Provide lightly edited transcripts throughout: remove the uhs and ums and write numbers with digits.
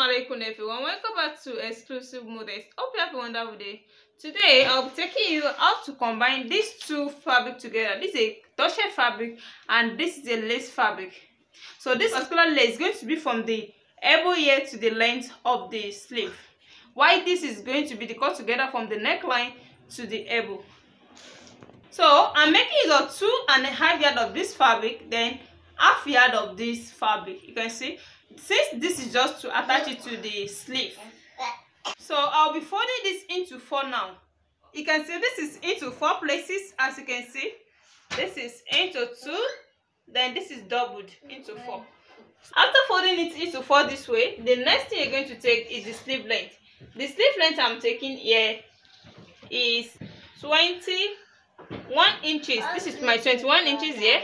Assalamualaikum everyone, welcome back to Exclusive Models. Hope you have a wonderful day. Today I'll be taking you how to combine these two fabric together. This is a crochet fabric and this is a lace fabric. So this particular lace is going to be from the elbow here to the length of the sleeve, while this is going to be the cut together from the neckline to the elbow. So I'm making use of 2.5 yards of this fabric, then half yard of this fabric. You can see, since this is just to attach it to the sleeve. So I'll be folding this into 4 now. You can see this is into 4 places. As you can see, this is into 2, then this is doubled into 4. After folding it into 4 this way, the next thing you're going to take is the sleeve length. The sleeve length I'm taking here is 21 inches. This is my 21 inches here.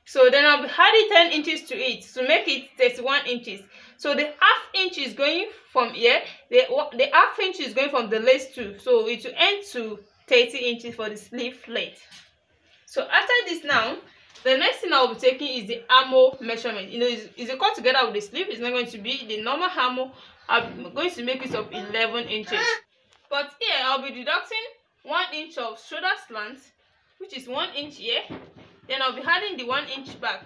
So then I'll be adding 10 inches to it to make it 31 inches. So the half inch is going from here, the half inch is going from the lace too. So it will end to 30 inches for the sleeve length. So after this now, the next thing I'll be taking is the armhole measurement. You know, it's a cut together with the sleeve. It's not going to be the normal armhole. I'm going to make it of 11 inches. But here I'll be deducting 1 inch of shoulder slant, which is 1 inch here. Then I'll be adding the 1 inch back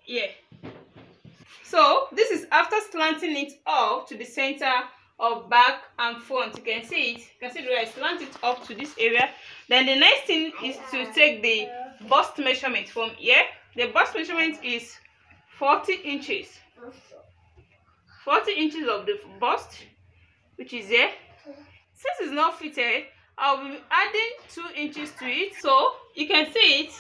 here. So this is after slanting it up to the center of back and front. You can see it. You can see the way I slant it up to this area. Then the next thing is to take the bust measurement from here. The bust measurement is 40 inches. 40 inches of the bust, which is here. Since it's not fitted, I'll be adding 2 inches to it. So you can see it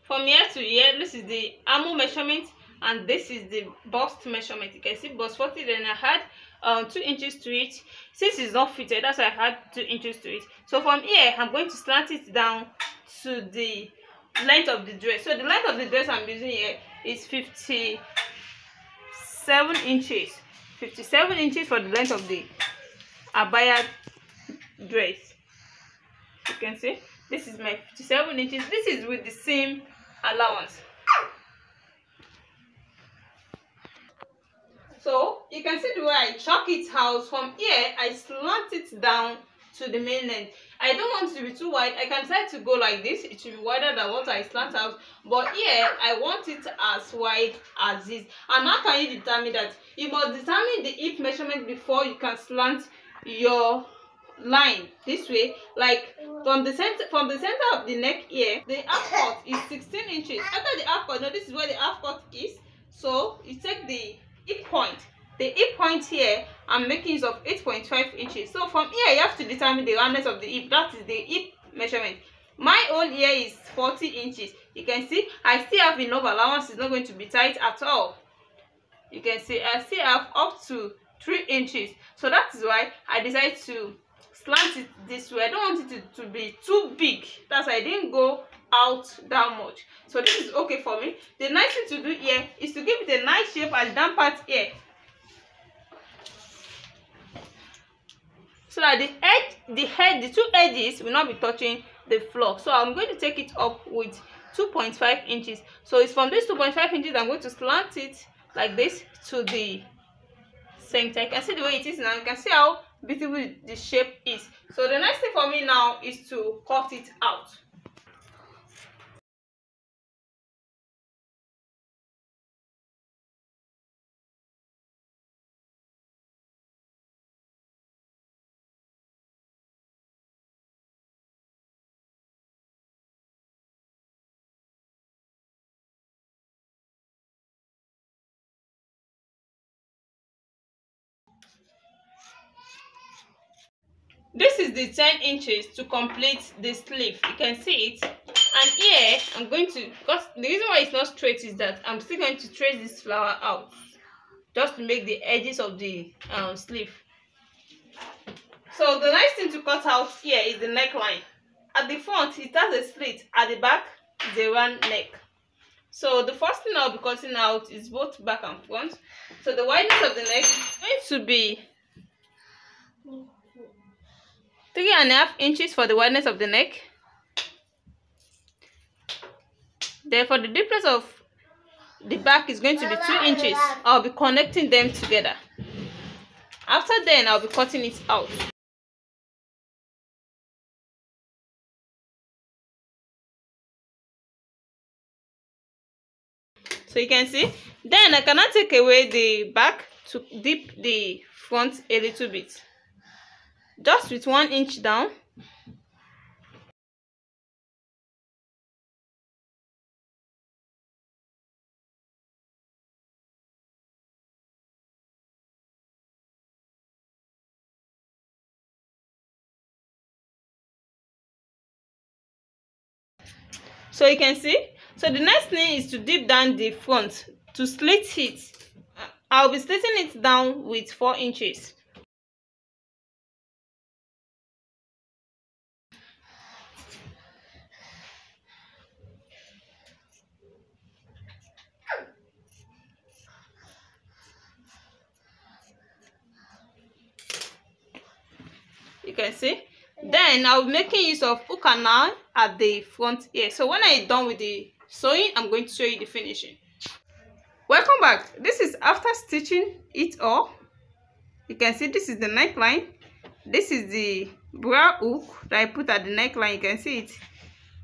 from here to here. This is the armhole measurement and this is the bust measurement. You can see bust 40, then I had 2 inches to it. Since it's not fitted, that's why I had 2 inches to it. So from here, I'm going to slant it down to the length of the dress. So the length of the dress I'm using here is 57 inches. 57 inches for the length of the Abaya dress. You can see this is my 57 inches. This is with the seam allowance. So you can see the way I chalk it out. From here I slant it down to the main length. I don't want it to be too wide. I can decide to go like this. It should be wider than what I slant out, but here I want it as wide as this. And how can you determine that? You must determine the hip measurement before you can slant your line this way. Like from the center of the neck here, the half cut is 16 inches. After the half cut, now this is where the half cut is. So you take the hip point. The hip point here, I'm making use of 8.5 inches. So from here, you have to determine the roundness of the hip. That is the hip measurement. My own here is 40 inches. You can see I still have enough allowance. It's not going to be tight at all. You can see I still have up to 3 inches. So that is why I decided to slant it this way. I don't want it to be too big. That's why I didn't go out that much. So this is okay for me. The nice thing to do here is to give it a nice shape at the down part here, so that the two edges will not be touching the floor. So I'm going to take it up with 2.5 inches. So it's from this 2.5 inches I'm going to slant it like this to the center. You can see the way it is now. You can see how beautiful the shape is. So the next thing for me now is to cut it out. This is the 10 inches to complete the sleeve. You can see it. And here I'm going to, because the reason why it's not straight is that I'm still going to trace this flower out just to make the edges of the sleeve. So the next thing to cut out here is the neckline. At the front it has a slit, at the back is a round neck. So the first thing I'll be cutting out is both back and front. So the wideness of the neck is going to be 3.5 inches for the wideness of the neck. Then for the deepness of the back is going to be 2 inches. I'll be connecting them together. After then, I'll be cutting it out. So you can see, then I cannot take away the back to dip the front a little bit, just with 1 inch down. So you can see, so the next thing is to dip down the front to slit it. I'll be slitting it down with 4 inches. You can see. Then I'll be making use of hook canal at the front here. So when I'm done with the sewing, I'm going to show you the finishing. Welcome back. This is after stitching it all. You can see this is the neckline. This is the bra hook that I put at the neckline. You can see it.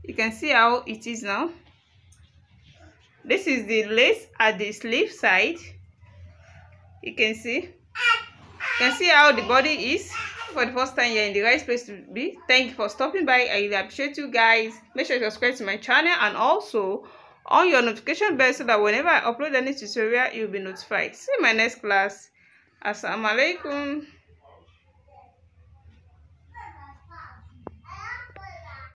You can see how it is now. This is the lace at the sleeve side. You can see. You can see how the body is. For the first time, you're in the right place to be. Thank you for stopping by. I really appreciate you guys. Make sure you subscribe to my channel and also on your notification bell so that whenever I upload any tutorial, you'll be notified. See you in my next class. Assalamu alaikum.